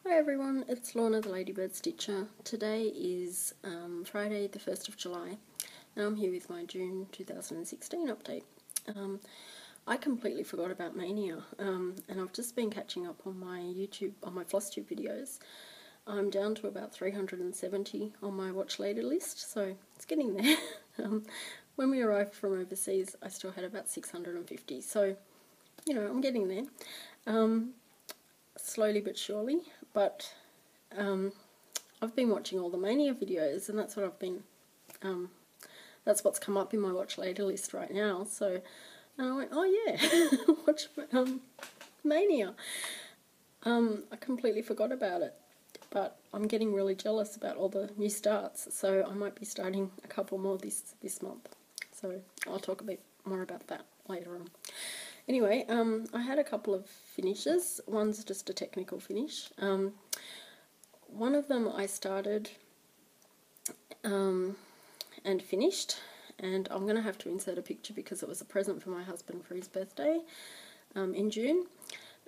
Hi everyone, it's Lorna the Ladybird Stitcher. Today is Friday the 1st of July and I'm here with my June 2016 update. I completely forgot about Mania and I've just been catching up on my FlossTube videos. I'm down to about 370 on my watch later list, so it's getting there. When we arrived from overseas I still had about 650, so you know, I'm getting there. Slowly but surely, but I've been watching all the Mania videos and that's what I've been, that's what's come up in my watch later list right now, so I went, oh yeah, watch Mania. I completely forgot about it, but I'm getting really jealous about all the new starts, so I might be starting a couple more this month, so I'll talk a bit more about that later on. Anyway, I had a couple of finishes. One's just a technical finish. One of them I started and finished, and I'm going to have to insert a picture because it was a present for my husband for his birthday in June,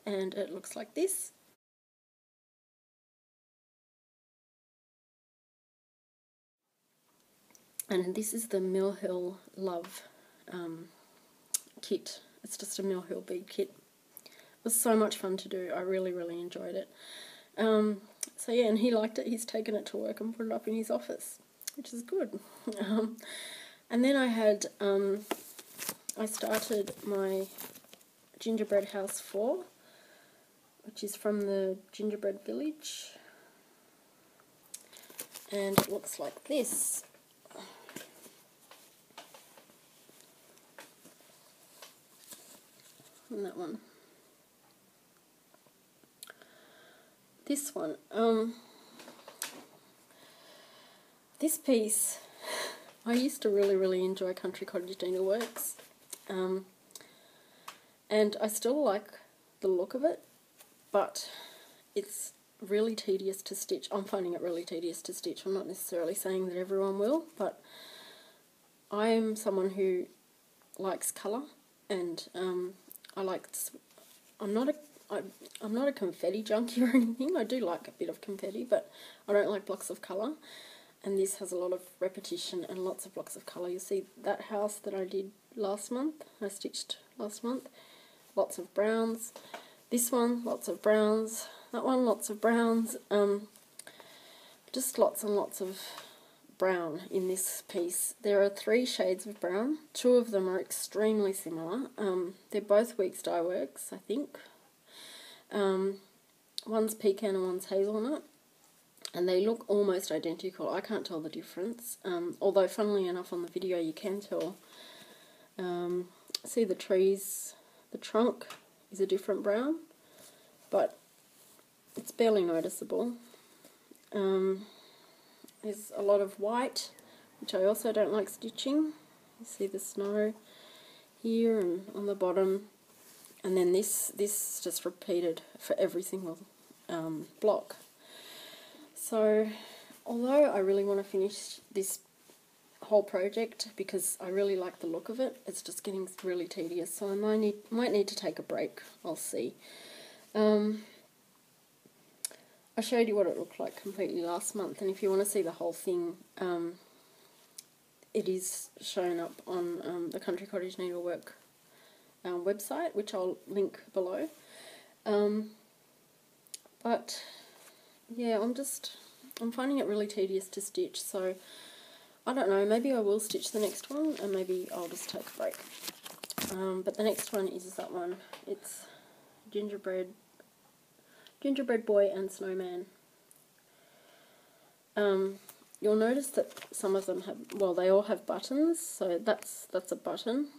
and it looks like this. And this is the Mill Hill Love kit. It's just a Mill Hill bead kit. It was so much fun to do. I really enjoyed it. So yeah, and he liked it. He's taken it to work and put it up in his office, which is good. And then I had, I started my Gingerbread House 4, which is from the Gingerbread Village. And it looks like this. And that one. This one, this piece, I used to really enjoy Country Cottage Needleworks, and I still like the look of it, but it's really tedious to stitch. I'm finding it really tedious to stitch. I'm not necessarily saying that everyone will, but I'm someone who likes colour, and I'm not a confetti junkie or anything. I do like a bit of confetti, but I don't like blocks of colour. And this has a lot of repetition and lots of blocks of colour. You see that house that I did last month, I stitched last month, lots of browns. This one, lots of browns. That one, lots of browns. Just lots and lots of brown in this piece. There are 3 shades of brown. 2 of them are extremely similar. They're both Weeks Dye Works, I think. One's pecan and one's hazelnut, and they look almost identical. I can't tell the difference, although funnily enough on the video you can tell. See the trees, the trunk is a different brown, but it's barely noticeable. There's a lot of white, which I also don't like stitching. You see the snow here and on the bottom. And then this just repeated for every single block. So, although I really want to finish this whole project because I really like the look of it, it's just getting really tedious. So I might need to take a break. I'll see. I showed you what it looked like completely last month, and if you want to see the whole thing, it is shown up on the Country Cottage Needlework website, which I'll link below. But yeah, I'm finding it really tedious to stitch, so I don't know, maybe I will stitch the next one and maybe I'll just take a break. But the next one is that one. It's Gingerbread Boy and Snowman. You'll notice that some of them have, well, they all have buttons, so that's a button.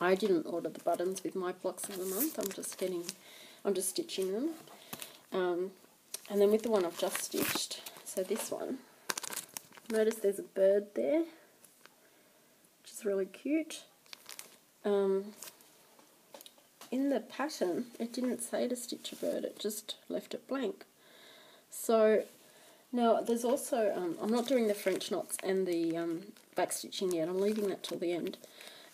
I didn't order the buttons with my blocks of the month. I'm just stitching them. And then with the one I've just stitched, so this one, notice there's a bird there, which is really cute. In the pattern, it didn't say to stitch a bird, it just left it blank. So now there's also, I'm not doing the French knots and the back stitching yet, I'm leaving that till the end.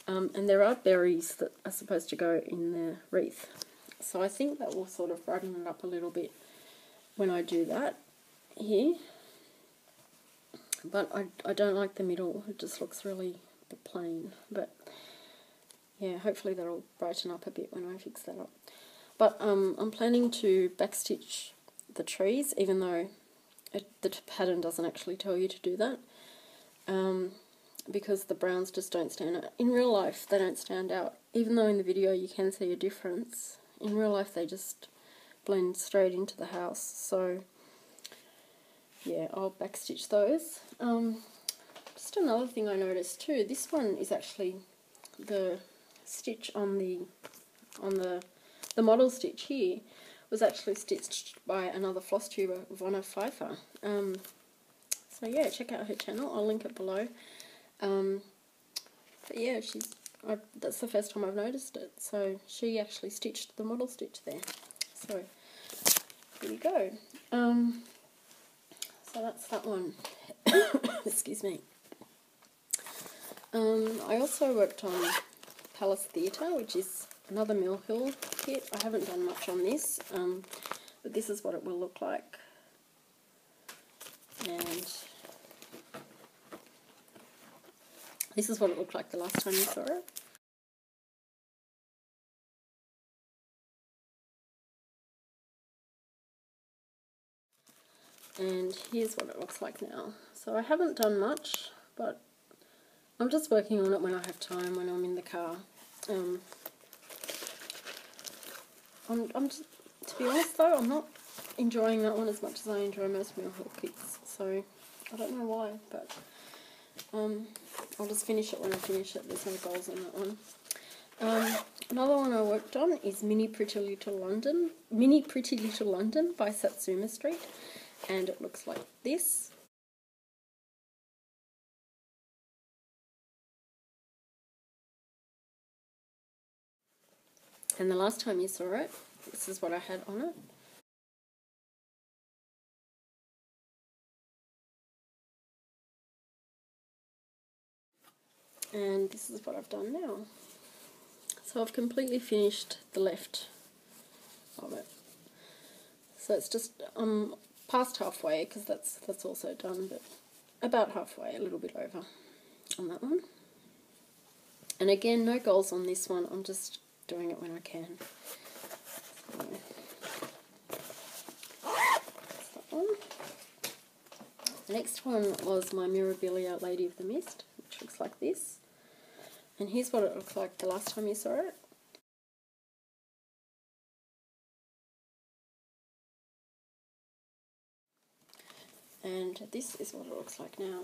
And there are berries that are supposed to go in the wreath. So I think that will sort of brighten it up a little bit when I do that here. But I don't like the middle, it just looks really plain. But yeah, hopefully that'll brighten up a bit when I fix that up. But I'm planning to backstitch the trees, even though the pattern doesn't actually tell you to do that. Because the browns just don't stand out. In real life, they don't stand out. Even though in the video you can see a difference, in real life they just blend straight into the house. So yeah, I'll backstitch those. Just another thing I noticed too, this one is actually the stitch on the model stitch here was actually stitched by another floss tuber, Vonna Pfeiffer. So yeah, check out her channel, I'll link it below. But yeah, that's the first time I've noticed it. So she actually stitched the model stitch there. So here we go. So that's that one. Excuse me. I also worked on Palace Theatre, which is another Mill Hill kit. I haven't done much on this, but this is what it will look like. And this is what it looked like the last time you saw it. And here's what it looks like now. So I haven't done much, but I'm just working on it when I have time, when I'm in the car. I'm just, to be honest though, I'm not enjoying that one as much as I enjoy most Mill Hill kits. So I don't know why, but I'll just finish it when I finish it. There's no goals on that one. Another one I worked on is Mini Pretty Little London by Satsuma Street, and it looks like this. And the last time you saw it, this is what I had on it. And this is what I've done now. So I've completely finished the left of it. So it's just past halfway, because that's also done, but about halfway, a little bit over on that one. And again, no goals on this one. I'm just doing it when I can. So, that's that one. The next one was my Mirabilia Lady of the Mist, which looks like this. And here's what it looked like the last time you saw it. And this is what it looks like now.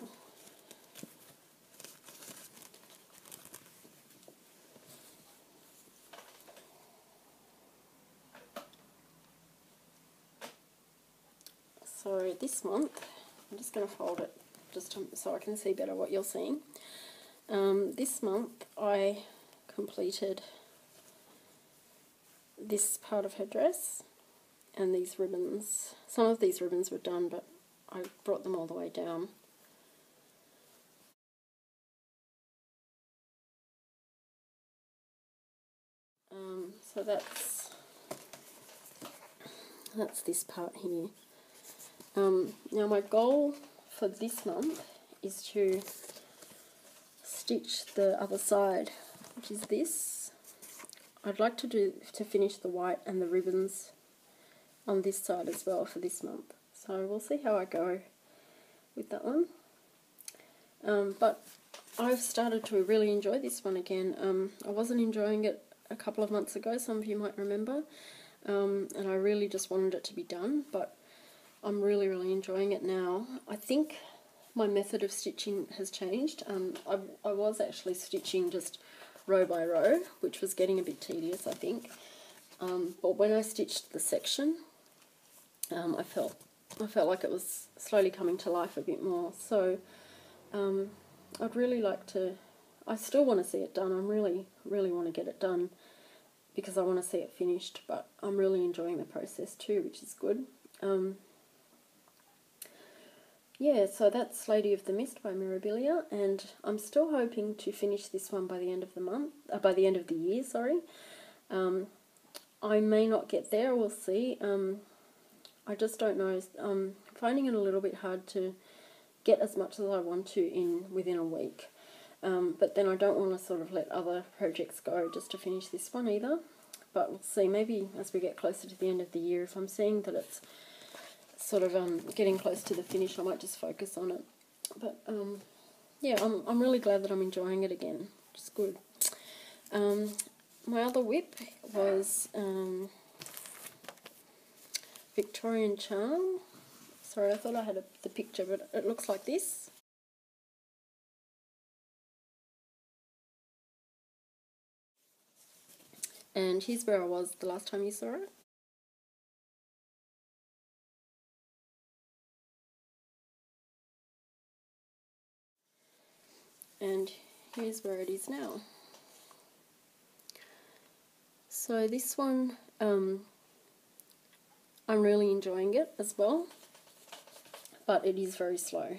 So this month, I'm just going to fold it just so I can see better what you're seeing. This month I completed this part of her dress and these ribbons. Some of these ribbons were done, but I brought them all the way down. So that's this part here. Now my goal for this month is to stitch the other side, which is this. I'd like to finish the white and the ribbons on this side as well for this month. So we'll see how I go with that one. But I've started to really enjoy this one again. I wasn't enjoying it a couple of months ago, some of you might remember, and I really just wanted it to be done, but I'm really enjoying it now. I think my method of stitching has changed. I was actually stitching just row by row, which was getting a bit tedious, I think. But when I stitched the section, I felt like it was slowly coming to life a bit more. So I'd really like to. I still want to see it done. I really want to get it done because I want to see it finished. But I'm really enjoying the process too, which is good. Yeah, so that's Lady of the Mist by Mirabilia, and I'm still hoping to finish this one by the end of the month, by the end of the year, sorry. I may not get there, we'll see. I just don't know. I'm finding it a little bit hard to get as much as I want to within a week. But then I don't want to sort of let other projects go just to finish this one either. But we'll see, maybe as we get closer to the end of the year, if I'm seeing that it's sort of getting close to the finish, I might just focus on it. But yeah, I'm really glad that I'm enjoying it again, which is good. My other whip was Victorian Charm. Sorry, I thought I had the picture, but it looks like this. And here's where I was the last time you saw it. And here's where it is now. So this one, I'm really enjoying it as well, but it is very slow,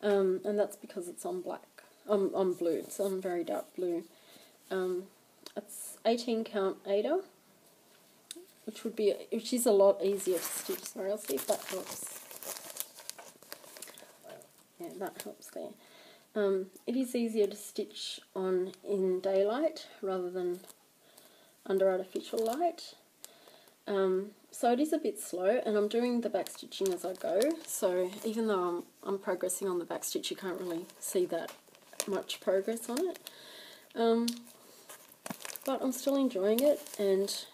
and that's because it's on black, on blue. It's on very dark blue. It's 18 count Ada, which is a lot easier to stitch. Sorry, I'll see if that helps. Yeah, that helps there. It is easier to stitch on in daylight rather than under artificial light. So it is a bit slow, and I'm doing the back stitching as I go, so even though I'm progressing on the back stitch, you can't really see that much progress on it. But I'm still enjoying it, and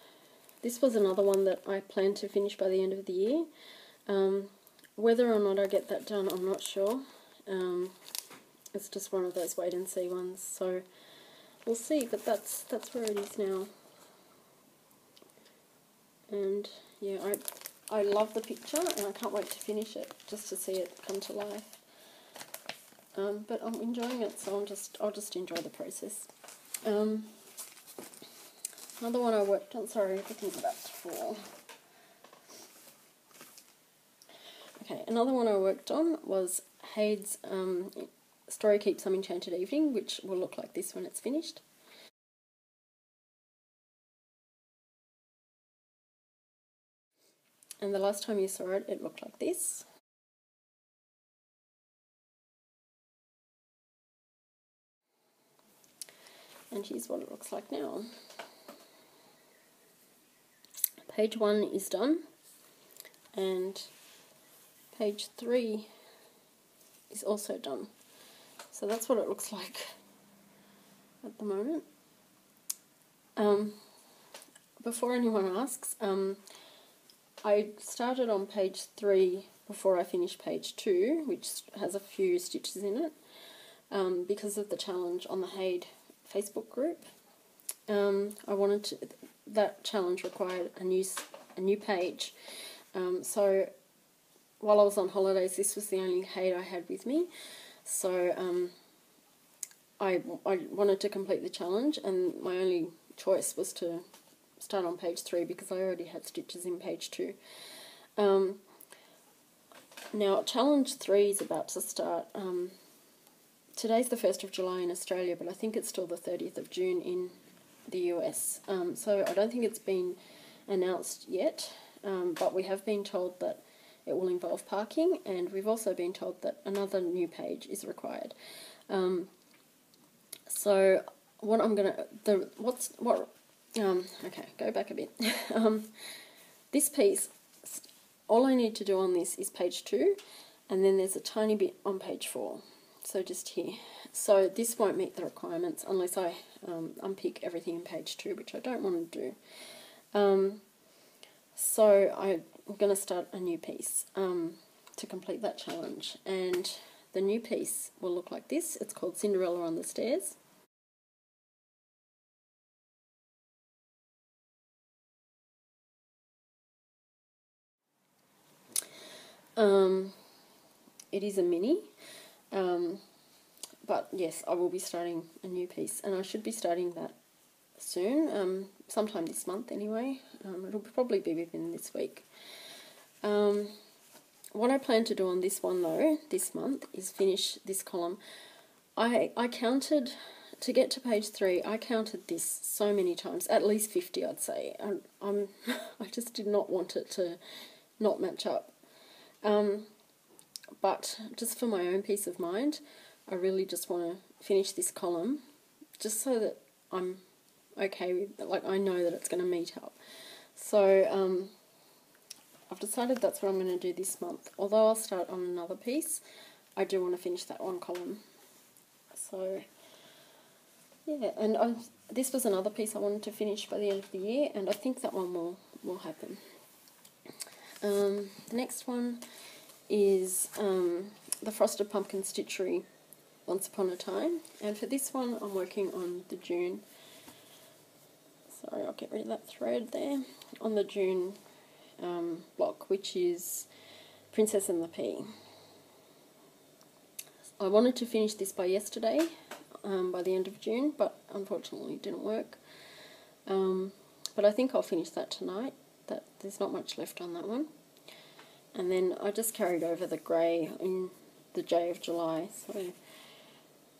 this was another one that I plan to finish by the end of the year. Whether or not I get that done, I'm not sure. It's just one of those wait and see ones, so we'll see, but that's where it is now. And yeah, I love the picture, and I can't wait to finish it, just to see it come to life. But I'm enjoying it, so I'll just enjoy the process. Another one I worked on, sorry, everything's about to fall. Okay, another one I worked on was Hade's Story Keeps Some Enchanted Evening, which will look like this when it's finished. And the last time you saw it, it looked like this. And here's what it looks like now. Page 1 is done, and page 3 is also done. So that's what it looks like at the moment. Before anyone asks, I started on page 3 before I finished page 2, which has a few stitches in it, because of the challenge on the Hade Facebook group. That challenge required a new page. So while I was on holidays, this was the only Hade I had with me. So I wanted to complete the challenge, and my only choice was to start on page 3 because I already had stitches in page 2. Now challenge 3 is about to start. Today's the 1st of July in Australia, but I think it's still the 30th of June in the US. So I don't think it's been announced yet, but we have been told that it will involve parking, and we've also been told that another new page is required. So what I'm gonna okay, go back a bit. This piece, all I need to do on this is page 2, and then there's a tiny bit on page 4. So just here. So this won't meet the requirements unless I unpick everything in page 2, which I don't want to do. So I'm going to start a new piece to complete that challenge, and the new piece will look like this. It's called Cinderella on the Stairs. It is a mini, but yes, I will be starting a new piece, and I should be starting that soon, sometime this month anyway. It'll probably be within this week. What I plan to do on this one though, this month, is finish this column. I counted to get to page 3, I counted this so many times, at least 50 I'd say. I just did not want it to not match up. But just for my own peace of mind, I really just want to finish this column, just so that I'm okay with, like, I know that it's going to meet up. So I've decided that's what I'm going to do this month. Although I'll start on another piece, I do want to finish that one column. So yeah, and this was another piece I wanted to finish by the end of the year, and I think that one will happen. The next one is the Frosted Pumpkin Stitchery Once Upon a Time, and for this one I'm working on the June, sorry, I'll get rid of that thread there, on the June block, which is Princess and the Pea. I wanted to finish this by yesterday, by the end of June, but unfortunately it didn't work. But I think I'll finish that tonight. There's not much left on that one. And then I just carried over the grey in the J of July, so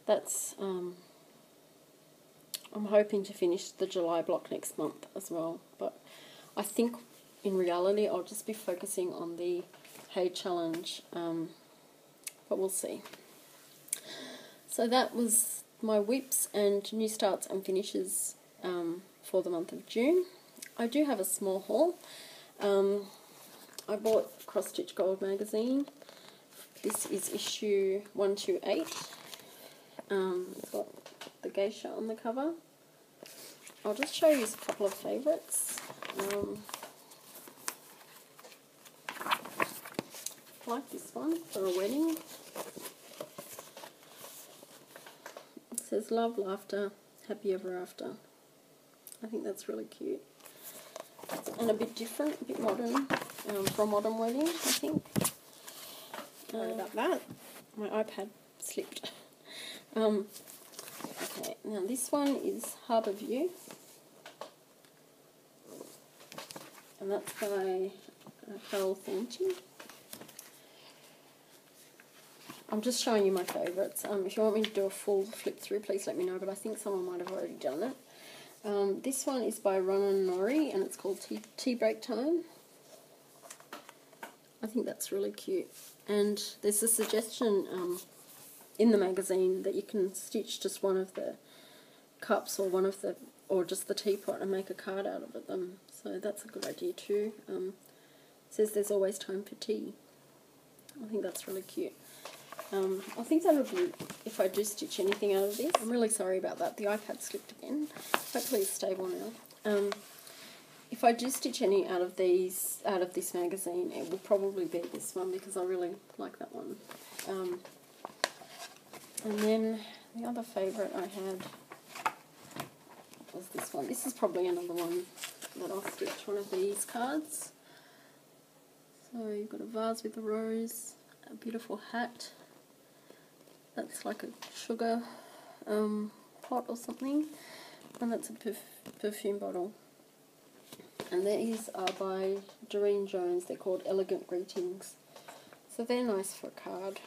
that's, I'm hoping to finish the July block next month as well, but I think in reality I'll just be focusing on the Hay Challenge, but we'll see. So that was my whips and new starts and finishes for the month of June. I do have a small haul. I bought Cross Stitch Gold magazine. This is issue 128. It's got the geisha on the cover. I'll just show you a couple of favourites. I like this one for a wedding. It says love, laughter, happy ever after. I think that's really cute. And a bit different, a bit modern, for a modern wedding, I think. Sorry about that. My iPad slipped. Okay, now this one is Harbour View. And that's by Carol Thornton. I'm just showing you my favourites. If you want me to do a full flip through, please let me know, but I think someone might have already done it. This one is by Ronan Norrie, and it's called Tea Break Time. I think that's really cute. And there's a suggestion in the magazine that you can stitch just one of the cups or just the teapot and make a card out of them. So that's a good idea too. It says there's always time for tea. I think that's really cute. I think that'll be if I do stitch anything out of this. I'm really sorry about that. The iPad slipped again. Hopefully it's stable now. If I do stitch any out of this magazine, it will probably be this one because I really like that one. And then the other favourite I had was this one. This is probably another one that I'll stitch, one of these cards. So you've got a vase with a rose, a beautiful hat. That's like a sugar pot or something, and that's a perfume bottle. And these are by Doreen Jones. They're called Elegant Greetings. So they're nice for a card.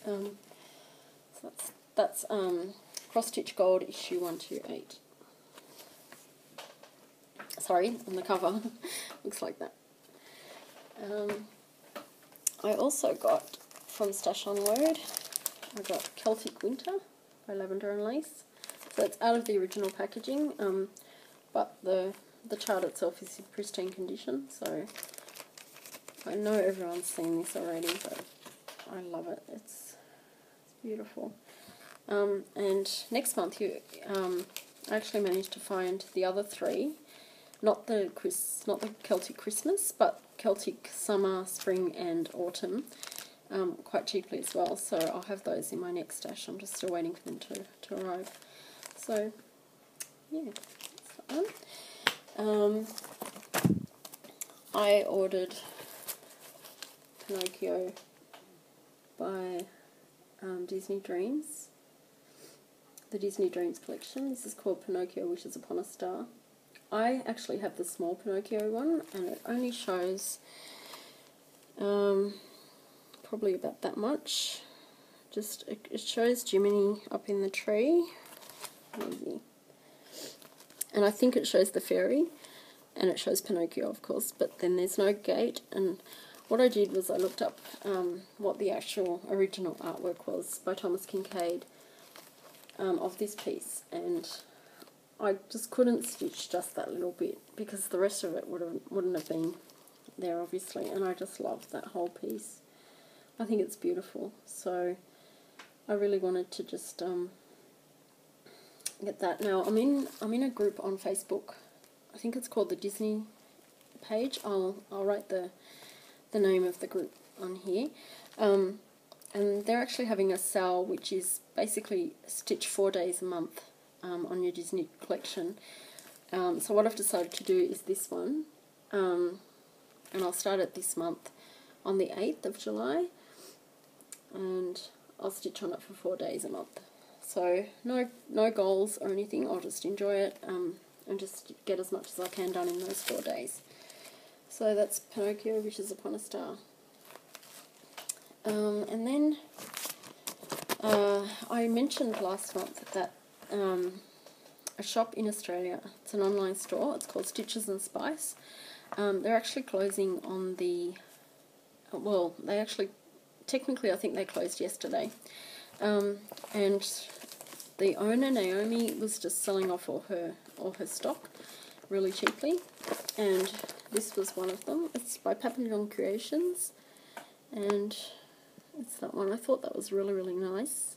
So that's Cross Stitch Gold issue 128. Sorry, on the cover. Looks like that. I also got from Stash Unload, I got Celtic Winter by Lavender and Lace. So it's out of the original packaging, but the chart itself is in pristine condition, so I know everyone's seen this already, but I love it. It's beautiful. And next month I actually managed to find the other three, not the Celtic Christmas, but Celtic Summer, Spring and Autumn, quite cheaply as well, so I'll have those in my next stash. I'm just still waiting for them to arrive. So yeah, that's that one. I ordered Pinocchio by Disney Dreams, the Disney Dreams collection. This is called Pinocchio Wishes Upon a Star. I actually have the small Pinocchio one, and it only shows probably about that much. Just it shows Jiminy up in the tree, Maybe. And I think it shows the fairy, and it shows Pinocchio, of course, but then there's no gate. And what I did was I looked up what the actual original artwork was by Thomas Kincaid of this piece, and I just couldn't stitch just that little bit because the rest of it wouldn't have been there, obviously. And I just love that whole piece. I think it's beautiful, so I really wanted to just get that. Now I'm in a group on Facebook. I think it's called the Disney page. I'll write the name of the group on here. And they're actually having a sale, which is basically stitch 4 days a month on your Disney collection. So what I've decided to do is this one, and I'll start it this month on the 8th of July, and I'll stitch on it for 4 days a month. So no goals or anything, I'll just enjoy it and just get as much as I can done in those 4 days. So that's Pinocchio, Wishes Upon a Star. And then I mentioned last month that a shop in Australia, it's an online store, it's called Stitches and Spice. They're actually closing on the, well, they actually, technically I think they closed yesterday. And the owner, Naomi, was just selling off all her stock really cheaply, and this was one of them. It's by Papillon Creations, and it's that one. I thought that was really, really nice.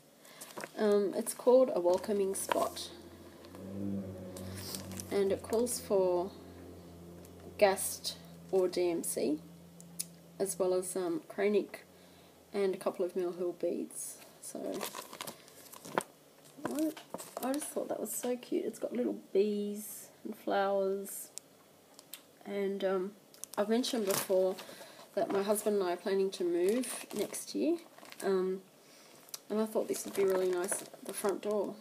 It's called A Welcoming Spot, and it calls for Gast or DMC, as well as Chronic and a couple of Mill Hill beads. So I just thought that was so cute. It's got little bees and flowers, and I've mentioned before that my husband and I are planning to move next year, and I thought this would be really nice at the front door,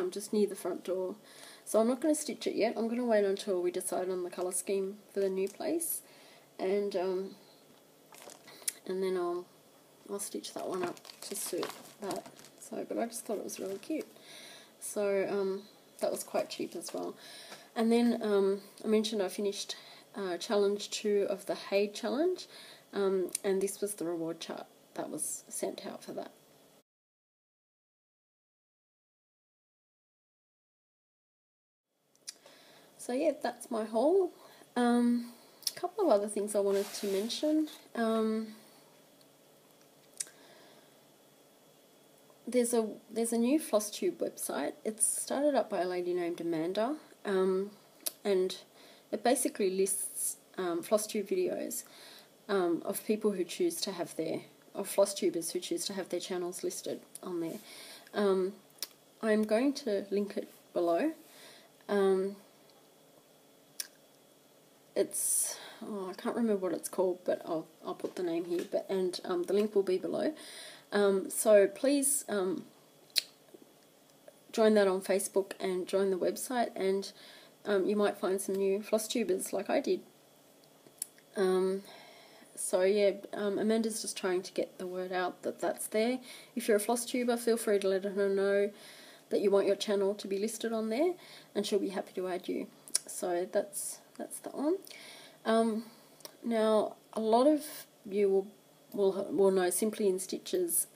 just near the front door. So I'm not going to stitch it yet. I'm going to wait until we decide on the colour scheme for the new place, and then I'll stitch that one up to suit that. So, but I just thought it was really cute. So that was quite cheap as well. And then I mentioned I finished challenge 2 of the Hay challenge, and this was the reward chart that was sent out for that. So yeah, that's my haul. A couple of other things I wanted to mention. There's a new floss tube website. It's started up by a lady named Amanda, and it basically lists floss tube videos of people who choose to have of floss tubers who choose to have their channels listed on there. I'm going to link it below. It's, I can't remember what it's called, but I'll put the name here. And the link will be below. So please join that on Facebook and join the website, and you might find some new floss tubers like I did. So yeah, Amanda's just trying to get the word out that that's there. If you're a floss tuber, feel free to let her know that you want your channel to be listed on there, and she'll be happy to add you. So that's that one. Now a lot of you will know Simply in Stitches.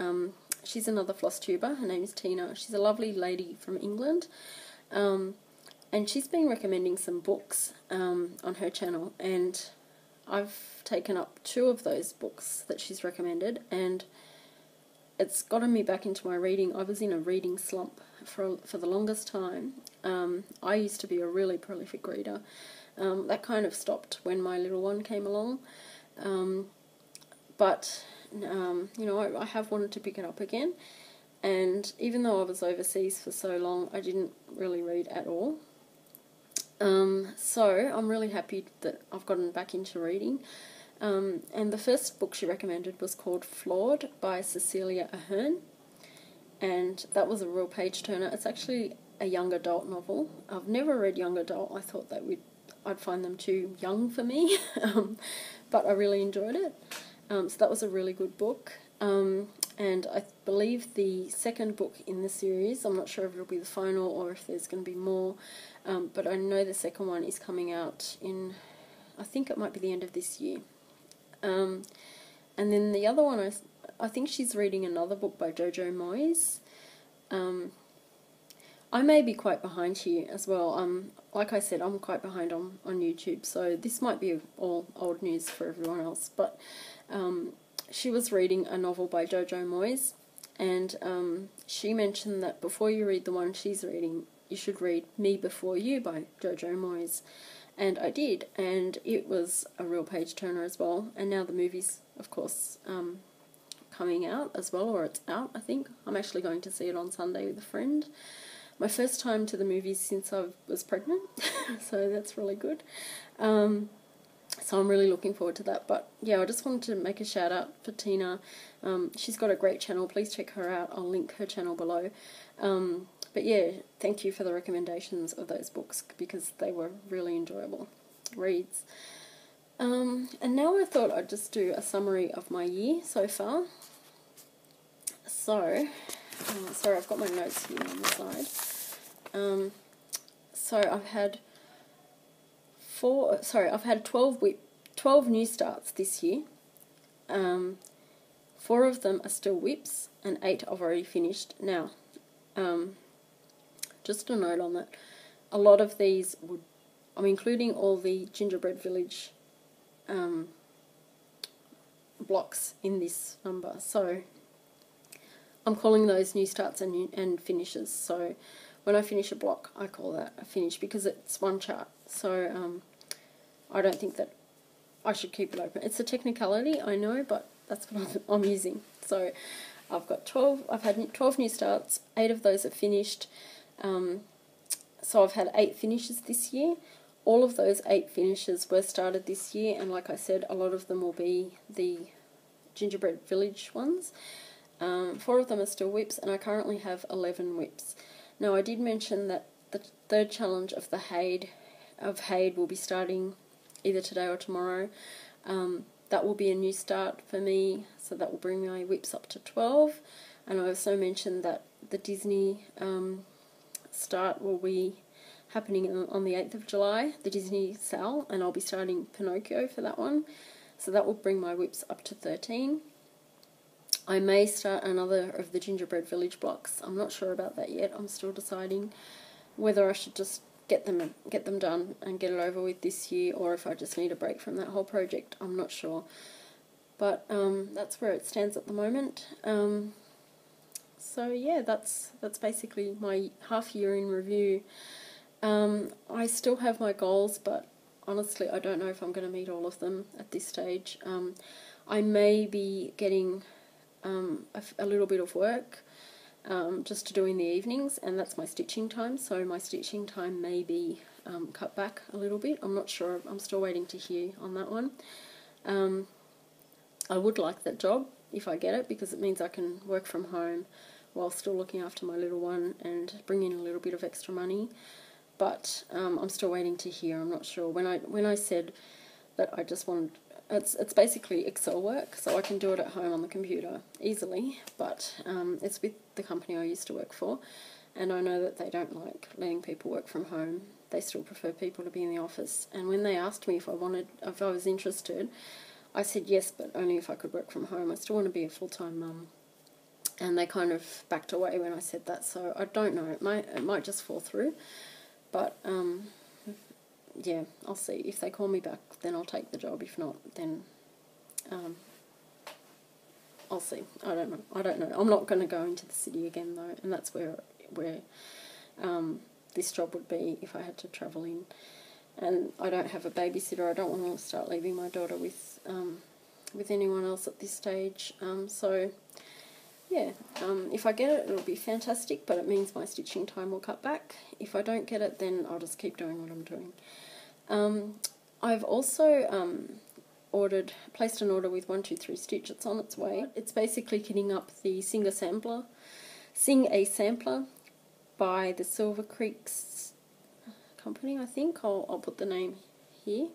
She's another floss tuber. Her name is Tina. She's a lovely lady from England, and she's been recommending some books on her channel, and I've taken up 2 of those books that she's recommended, and it's gotten me back into my reading. I was in a reading slump for the longest time. I used to be a really prolific reader. That kind of stopped when my little one came along. But you know, I have wanted to pick it up again, and even though I was overseas for so long, I didn't really read at all. So I'm really happy that I've gotten back into reading. And the first book she recommended was called Flawed by Cecilia Ahern, and that was a real page turner. It's actually a young adult novel. I've never read young adult. I thought that I'd find them too young for me, but I really enjoyed it. So that was a really good book. And and I believe the second book in the series, I'm not sure if it'll be the final or if there's going to be more, but I know the second one is coming out in, I think it might be the end of this year. And then the other one, I think she's reading another book by Jojo Moyes. I may be quite behind here as well. Like I said, I'm quite behind on YouTube, so this might be all old news for everyone else. But she was reading a novel by Jojo Moyes, and she mentioned that before you read the one she's reading, you should read Me Before You by Jojo Moyes. And I did, and it was a real page-turner as well. And now the movie's, of course, coming out as well, or it's out, I think. I'm actually going to see it on Sunday with a friend. My first time to the movies since I was pregnant, so that's really good. So I'm really looking forward to that. But yeah, I just wanted to make a shout out for Tina. She's got a great channel. Please check her out. I'll link her channel below. But yeah, thank you for the recommendations of those books because they were really enjoyable reads. And now I thought I'd just do a summary of my year so far. So, sorry, I've got my notes here on the side. So I've had 12 new starts this year. 4 of them are still whips, and 8 I've already finished. Now, just a note on that, a lot of these I'm including all the Gingerbread Village blocks in this number, so I'm calling those new starts and finishes. So when I finish a block, I call that a finish because it's one chart. So I don't think that I should keep it open. It's a technicality, I know, but that's what I'm using. So I've got 12. I've had 12 new starts. 8 of those are finished. So I've had 8 finishes this year. All of those 8 finishes were started this year, and like I said, a lot of them will be the Gingerbread Village ones. 4 of them are still whips, and I currently have 11 whips. Now, I did mention that the third challenge of Hade will be starting either today or tomorrow. That will be a new start for me, so that will bring my whips up to 12. And I also mentioned that the Disney start will be happening on the 8th of July, the Disney Sal, and I'll be starting Pinocchio for that one. So that will bring my whips up to 13. I may start another of the Gingerbread Village blocks. I'm not sure about that yet. I'm still deciding whether I should just get them done and get it over with this year, or if I just need a break from that whole project. I'm not sure. But that's where it stands at the moment. So yeah, that's basically my half year in review. I still have my goals, but honestly, I don't know if I'm going to meet all of them at this stage. I may be getting a little bit of work just to do in the evenings, and that's my stitching time, so my stitching time may be cut back a little bit. I'm not sure. I'm still waiting to hear on that one. I would like that job if I get it, because it means I can work from home while still looking after my little one and bring in a little bit of extra money. But I'm still waiting to hear. I'm not sure. When I said that I just wanted, it's basically Excel work, so I can do it at home on the computer easily. But it's with the company I used to work for, and I know that they don't like letting people work from home. They still prefer people to be in the office. And when they asked me if I was interested, I said yes, but only if I could work from home. I still want to be a full-time mum. And they kind of backed away when I said that, so I don't know. It might just fall through. But, yeah, I'll see. If they call me back, then I'll take the job. If not, then I'll see. I don't know. I'm not going to go into the city again, though, and that's where this job would be if I had to travel in. And I don't have a babysitter. I don't want to start leaving my daughter with anyone else at this stage. So, yeah, if I get it, it'll be fantastic, but it means my stitching time will cut back. If I don't get it, then I'll just keep doing what I'm doing. I've also placed an order with 123 Stitch. It's on its way. It's basically kitting up the Sing a Sampler by the Silver Creeks company, I think. I'll put the name here.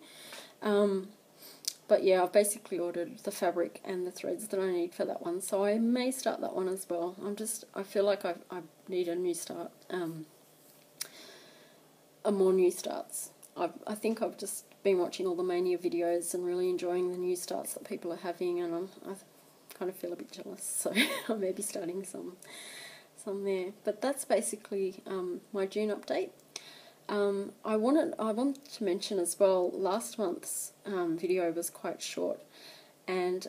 but yeah, I've basically ordered the fabric and the threads that I need for that one, so I may start that one as well. I feel like I need a new start, more new starts. I think I've just been watching all the Mania videos and really enjoying the new starts that people are having, and I kind of feel a bit jealous, so I may be starting some there. But that's basically my June update. I want to mention as well, last month's video was quite short, and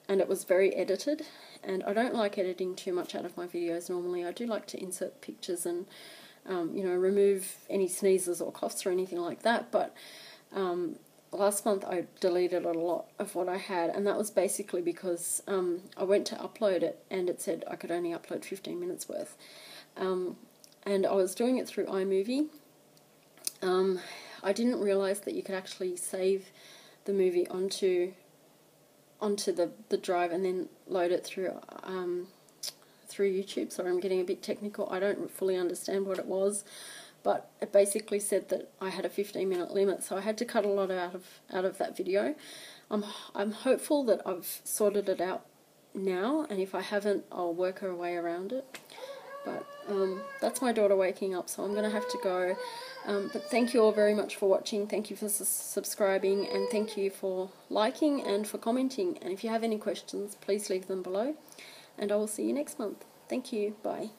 it was very edited, and I don't like editing too much out of my videos normally. I do like to insert pictures and remove any sneezes or coughs or anything like that, but last month I deleted a lot of what I had, and that was basically because I went to upload it and it said I could only upload 15 minutes worth, and I was doing it through iMovie. I didn't realise that you could actually save the movie onto the drive and then load it through YouTube. Sorry, I'm getting a bit technical. I don't fully understand what it was, but it basically said that I had a 15-minute limit, so I had to cut a lot out of that video. I'm hopeful that I've sorted it out now, and if I haven't, I'll work a way around it. But that's my daughter waking up, so I'm going to have to go. But thank you all very much for watching. Thank you for subscribing, and thank you for liking and for commenting. And if you have any questions, please leave them below, and I will see you next month. Thank you. Bye.